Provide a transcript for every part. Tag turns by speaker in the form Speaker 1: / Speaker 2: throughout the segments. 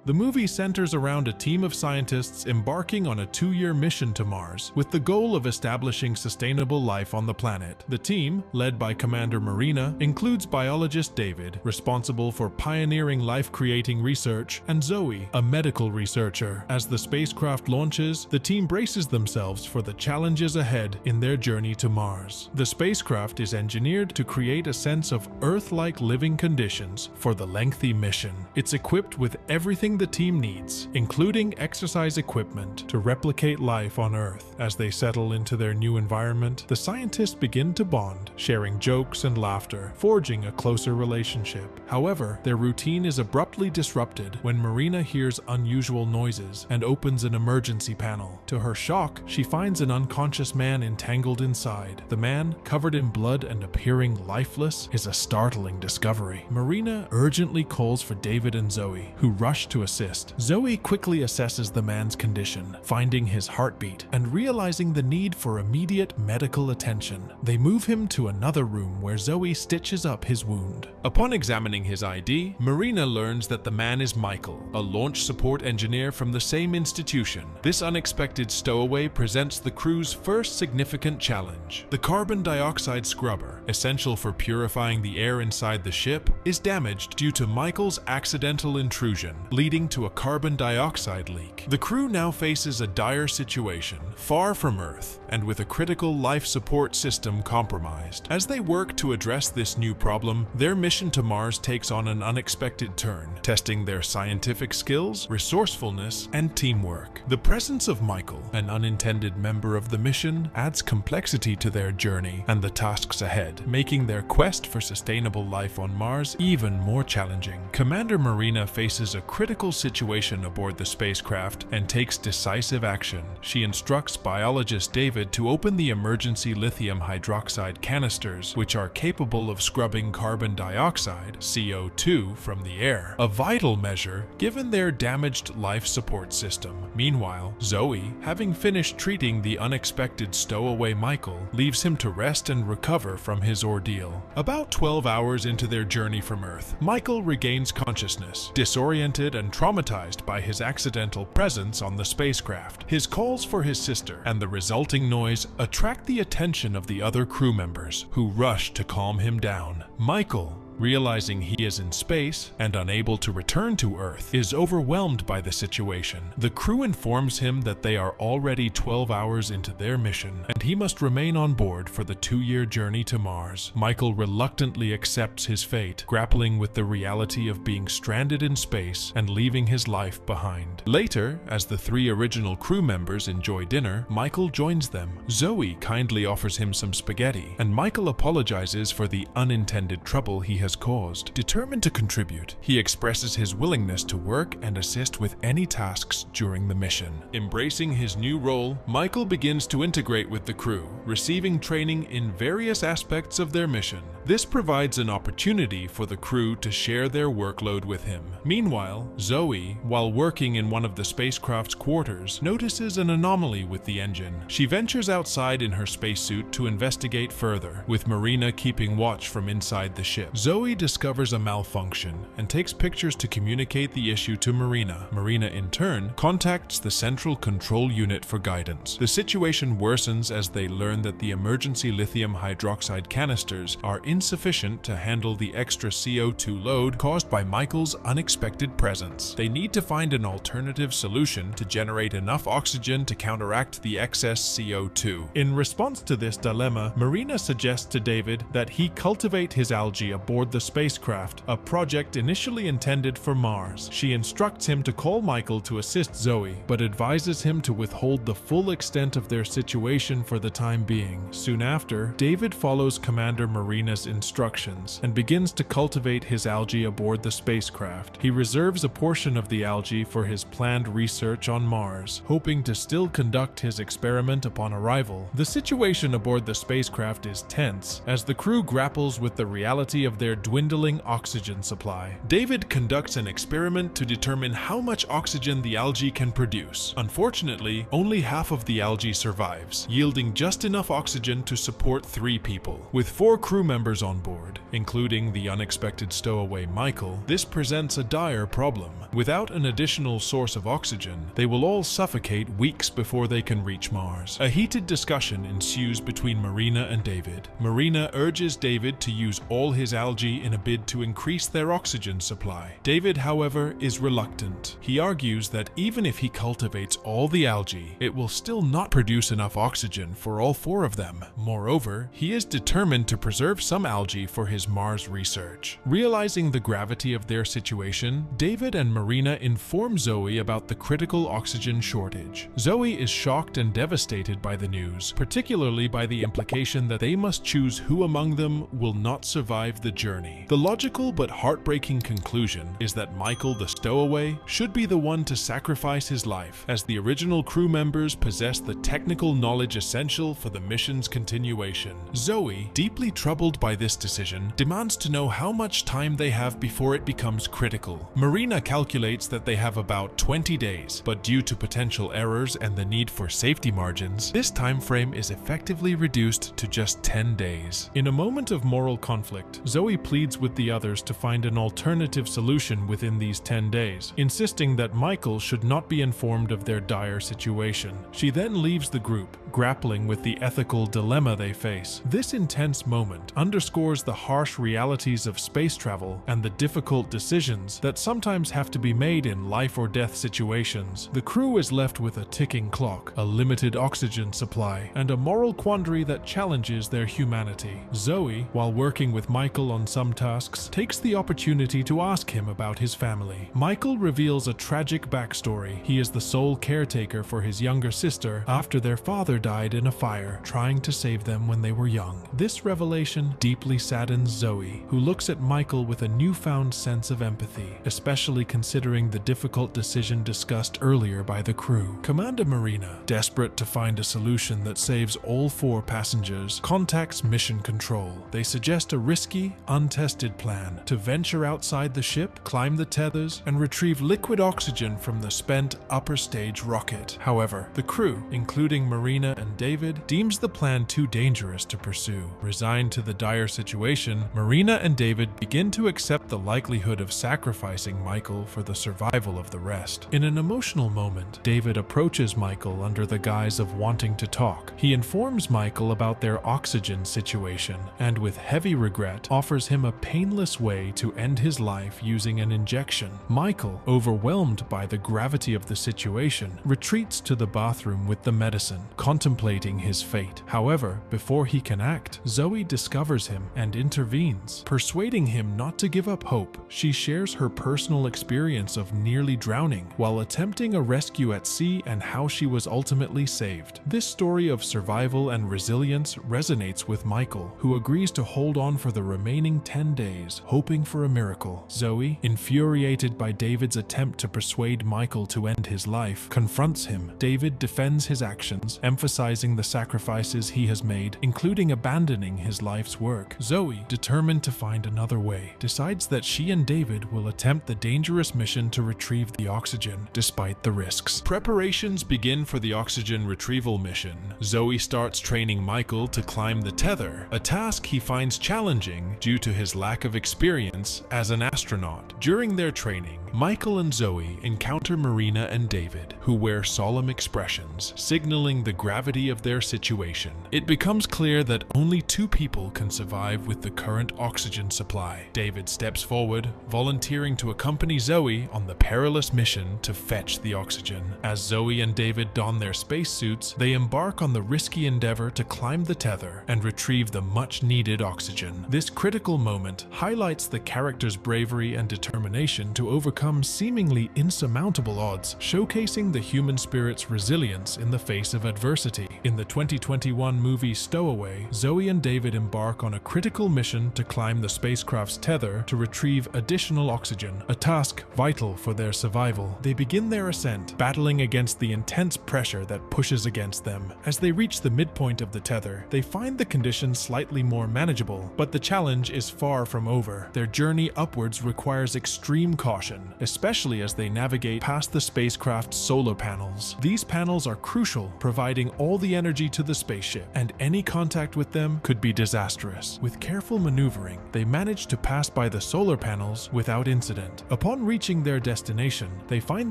Speaker 1: The movie centers around a team of scientists embarking on a 2-year mission to Mars with the goal of establishing sustainable life on the planet. The team, led by Commander Marina, includes biologist David, responsible for pioneering life-creating research, and Zoe, a medical researcher. As the spacecraft launches, the team braces themselves for the challenges ahead in their journey to Mars. The spacecraft is engineered to create a sense of Earth-like living conditions for the lengthy mission. It's equipped with everything the team needs, including exercise equipment, to replicate life on Earth. As they settle into their new environment, the scientists begin to bond, sharing jokes and laughter, forging a closer relationship. However, their routine is abruptly disrupted when Marina hears unusual noises and opens an emergency panel. To her shock, she finds an unconscious man entangled inside. The man, covered in blood and appearing lifeless, is a startling discovery. Marina urgently calls for David and Zoe, who rush to assist. Zoe quickly assesses the man's condition, finding his heartbeat and realizing the need for immediate medical attention. They move him to another room where Zoe stitches up his wound. Upon examining his ID, Marina learns that the man is Michael, a launch support engineer from the same institution. This unexpected stowaway presents the crew's first significant challenge. The carbon dioxide scrubber, essential for purifying the air inside the ship, is damaged due to Michael's accidental intrusion, leading to a carbon dioxide leak. The crew now faces a dire situation, far from Earth, and with a critical life support system compromised. As they work to address this new problem, their mission to Mars takes on an unexpected turn, testing their scientific skills, resourcefulness, and teamwork. The presence of Michael, an unintended member of the mission, adds complexity to their journey and the tasks ahead, making their quest for sustainable life on Mars even more challenging. Commander Marina faces a critical situation aboard the spacecraft and takes decisive action. She instructs biologist David to open the emergency lithium hydroxide canisters, which are capable of scrubbing carbon dioxide, CO2, from the air, a vital measure given their damaged life support system. Meanwhile, Zoe, having finished treating the unexpected stowaway Michael, leaves him to rest and recover from his ordeal. About 12 hours into their journey from Earth, Michael regains consciousness, disoriented and traumatized by his accidental presence on the spacecraft. His calls for his sister and the resulting noise attract the attention of the other crew members, who rush to calm him down. Michael, realizing he is in space and unable to return to Earth, is overwhelmed by the situation. The crew informs him that they are already 12 hours into their mission, and he must remain on board for the 2-year journey to Mars. Michael reluctantly accepts his fate, grappling with the reality of being stranded in space and leaving his life behind. Later, as the 3 original crew members enjoy dinner, Michael joins them. Zoe kindly offers him some spaghetti, and Michael apologizes for the unintended trouble he has caused. Determined to contribute, he expresses his willingness to work and assist with any tasks during the mission. Embracing his new role, Michael begins to integrate with the crew, receiving training in various aspects of their mission. This provides an opportunity for the crew to share their workload with him. Meanwhile, Zoe, while working in one of the spacecraft's quarters, notices an anomaly with the engine. She ventures outside in her spacesuit to investigate further, with Marina keeping watch from inside the ship. Zoe discovers a malfunction and takes pictures to communicate the issue to Marina. Marina, in turn, contacts the Central Control Unit for guidance. The situation worsens as they learn that the emergency lithium hydroxide canisters are insufficient to handle the extra CO2 load caused by Michael's unexpected presence. They need to find an alternative solution to generate enough oxygen to counteract the excess CO2. In response to this dilemma, Marina suggests to David that he cultivate his algae aboard the spacecraft, a project initially intended for Mars. She instructs him to call Michael to assist Zoe, but advises him to withhold the full extent of their situation for the time being. Soon after, David follows Commander Marina's instructions and begins to cultivate his algae aboard the spacecraft. He reserves a portion of the algae for his planned research on Mars, hoping to still conduct his experiment upon arrival. The situation aboard the spacecraft is tense as the crew grapples with the reality of their dwindling oxygen supply. David conducts an experiment to determine how much oxygen the algae can produce. Unfortunately, only half of the algae survives, yielding just enough oxygen to support 3 people. With 4 crew members on board, including the unexpected stowaway Michael, this presents a dire problem. Without an additional source of oxygen, they will all suffocate weeks before they can reach Mars. A heated discussion ensues between Marina and David. Marina urges David to use all his algae in a bid to increase their oxygen supply. David, however, is reluctant. He argues that even if he cultivates all the algae, it will still not produce enough oxygen for all 4 of them. Moreover, he is determined to preserve some algae for his Mars research. Realizing the gravity of their situation, David and Marina inform Zoe about the critical oxygen shortage. Zoe is shocked and devastated by the news, particularly by the implication that they must choose who among them will not survive the journey. The logical but heartbreaking conclusion is that Michael, the stowaway, should be the one to sacrifice his life, as the original crew members possess the technical knowledge essential for the mission's continuation. Zoe, deeply troubled by this decision, demands to know how much time they have before it becomes critical. Marina calculates that they have about 20 days, but due to potential errors and the need for safety margins, this time frame is effectively reduced to just 10 days. In a moment of moral conflict, Zoe pleads with the others to find an alternative solution within these 10 days, insisting that Michael should not be informed of their dire situation. She then leaves the group, grappling with the ethical dilemma they face. This intense moment underscores the harsh realities of space travel and the difficult decisions that sometimes have to be made in life or death situations. The crew is left with a ticking clock, a limited oxygen supply, and a moral quandary that challenges their humanity. Zoe, while working with Michael on some tasks, takes the opportunity to ask him about his family. Michael reveals a tragic backstory. He is the sole caretaker for his younger sister after their father died in a fire, trying to save them when they were young. This revelation deeply saddens Zoe, who looks at Michael with a newfound sense of empathy, especially considering the difficult decision discussed earlier by the crew. Commander Marina, desperate to find a solution that saves all 4 passengers, contacts Mission Control. They suggest a risky, untested plan to venture outside the ship, climb the tethers, and retrieve liquid oxygen from the spent upper stage rocket. However, the crew, including Marina and David, deems the plan too dangerous to pursue. Resigned to the dire situation, Marina and David begin to accept the likelihood of sacrificing Michael for the survival of the rest. In an emotional moment, David approaches Michael under the guise of wanting to talk. He informs Michael about their oxygen situation and, with heavy regret, offers him a painless way to end his life using an injection. Michael, overwhelmed by the gravity of the situation, retreats to the bathroom with the medicine, contemplating his fate. However, before he can act, Zoe discovers him and intervenes. Persuading him not to give up hope, she shares her personal experience of nearly drowning while attempting a rescue at sea and how she was ultimately saved. This story of survival and resilience resonates with Michael, who agrees to hold on for the remaining 10 days, hoping for a miracle. Zoe, infuriated by David's attempt to persuade Michael to end his life, confronts him. David defends his actions, emphasizing the sacrifices he has made, including abandoning his life's work. Zoe, determined to find another way, decides that she and David will attempt the dangerous mission to retrieve the oxygen, despite the risks. Preparations begin for the oxygen retrieval mission. Zoe starts training Michael to climb the tether, a task he finds challenging due to his lack of experience as an astronaut. During their training, Michael and Zoe encounter Marina and David, who wear solemn expressions, signaling the gravity of their situation. It becomes clear that only 2 people can survive with the current oxygen supply. David steps forward, volunteering to accompany Zoe on the perilous mission to fetch the oxygen. As Zoe and David don their spacesuits, they embark on the risky endeavor to climb the tether and retrieve the much-needed oxygen. This critical moment highlights the characters' bravery and determination to overcome seemingly seemingly insurmountable odds, showcasing the human spirit's resilience in the face of adversity. In the 2021 movie Stowaway, Zoe and David embark on a critical mission to climb the spacecraft's tether to retrieve additional oxygen, a task vital for their survival. They begin their ascent, battling against the intense pressure that pushes against them. As they reach the midpoint of the tether, they find the conditions slightly more manageable, but the challenge is far from over. Their journey upwards requires extreme caution, especially as they navigate past the spacecraft's solar panels. These panels are crucial, providing all the energy to the spaceship, and any contact with them could be disastrous. With careful maneuvering, they manage to pass by the solar panels without incident. Upon reaching their destination, they find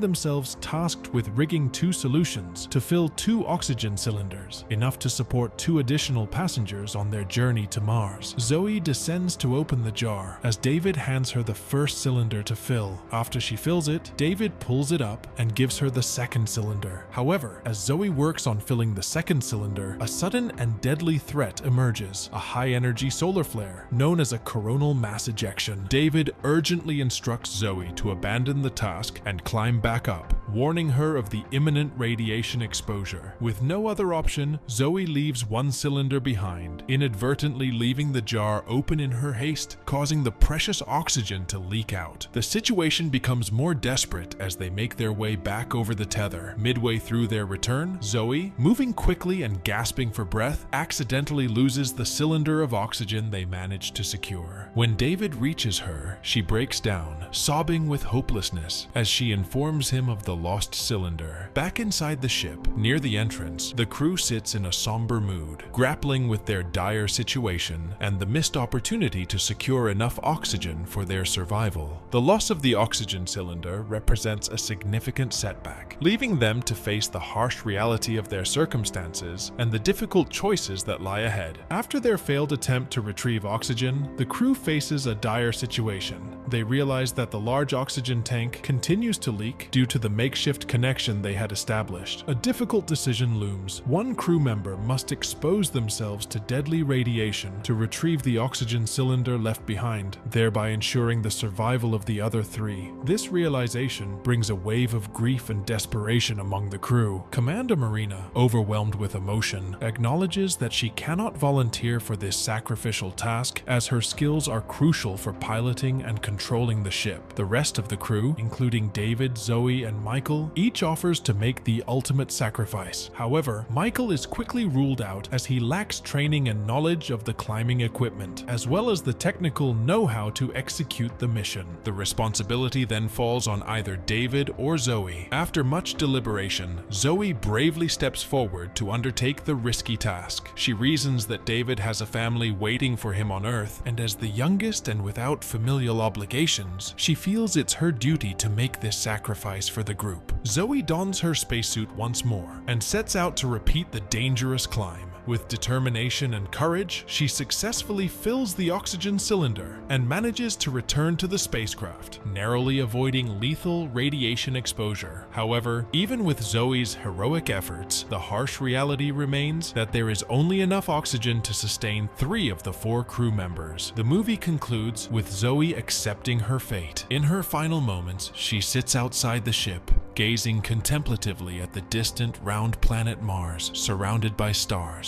Speaker 1: themselves tasked with rigging two solutions to fill 2 oxygen cylinders, enough to support 2 additional passengers on their journey to Mars. Zoe descends to open the jar as David hands her the first cylinder to fill. After she fills it, David pulls it up and gives her the second cylinder. However, as Zoe works on filling the second cylinder, a sudden and deadly threat emerges, a high-energy solar flare known as a coronal mass ejection. David urgently instructs Zoe to abandon the task and climb back up, warning her of the imminent radiation exposure. With no other option, Zoe leaves one cylinder behind, inadvertently leaving the jar open in her haste, causing the precious oxygen to leak out. The situation becomes more desperate as they make their way back over the tether. Midway through their return, Zoe, moving quickly and gasping for breath, accidentally loses the cylinder of oxygen they managed to secure. When David reaches her, she breaks down, sobbing with hopelessness as she informs him of the lost cylinder. Back inside the ship, near the entrance, the crew sits in a somber mood, grappling with their dire situation and the missed opportunity to secure enough oxygen for their survival. The loss of the oxygen cylinder represents a significant setback, leaving them to face the harsh reality of their circumstances and the difficult choices that lie ahead. After their failed attempt to retrieve oxygen, the crew faces a dire situation. They realize that the large oxygen tank continues to leak due to the makeshift connection they had established. A difficult decision looms. One crew member must expose themselves to deadly radiation to retrieve the oxygen cylinder left behind, thereby ensuring the survival of the other 3. This realization brings a wave of grief and desperation among the crew. Commander Marina, overwhelmed with emotion, acknowledges that she cannot volunteer for this sacrificial task as her skills are crucial for piloting and controlling the ship. The rest of the crew, including David, Zoe, and Michael, each offers to make the ultimate sacrifice. However, Michael is quickly ruled out as he lacks training and knowledge of the climbing equipment, as well as the technical know-how to execute the mission. The responsibility then falls on either David or Zoe. After much deliberation, Zoe bravely steps forward to undertake the risky task. She reasons that David has a family waiting for him on Earth, and as the youngest and without familial obligations, she feels it's her duty to make this sacrifice for the group. Zoe dons her spacesuit once more and sets out to repeat the dangerous climb. With determination and courage, she successfully fills the oxygen cylinder and manages to return to the spacecraft, narrowly avoiding lethal radiation exposure. However, even with Zoe's heroic efforts, the harsh reality remains that there is only enough oxygen to sustain 3 of the 4 crew members. The movie concludes with Zoe accepting her fate. In her final moments, she sits outside the ship, gazing contemplatively at the distant round planet Mars, surrounded by stars.